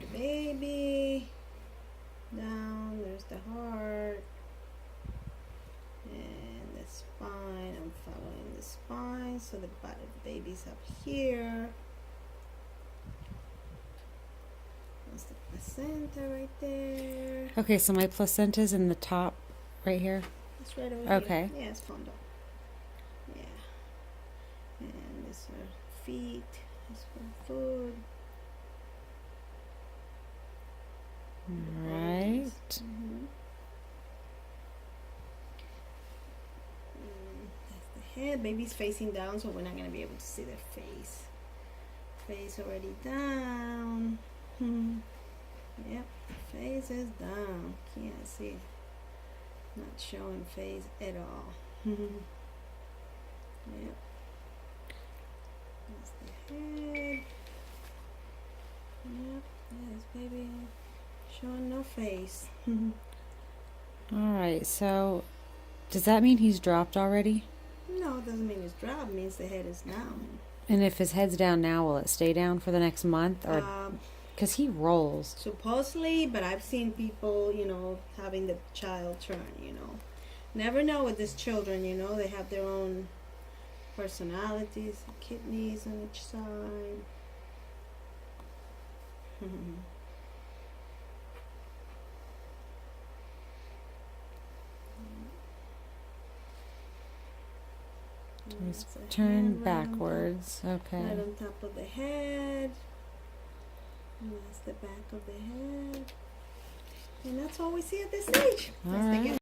of the baby. Down, there's the heart. And the spine, I'm following the spine. So the butt of the baby's up here. That's the placenta right there. Okay, so my placenta's in the top right here. It's right over here. Okay. Yeah, it's fondo. Yeah. And this are feet. This for food. Right. Mm-hmm. That's the head. Baby's facing down, so we're not going to be able to see their face. Face already down. Yep, face is down. Can't see. Not showing face at all. Yep. That's the head. Yep, there's baby showing no face. Alright, so does that mean he's dropped already? No, it doesn't mean it's dropped. It means the head is down. And if his head's down now, will it stay down for the next month? Or because he rolls. Supposedly, but I've seen people, having the child turn, Never know with these children, they have their own personalities, kidneys on each side. Just turn backwards. Okay. Right on top of the head. And that's the back of the head. And that's all we see at this stage. All right.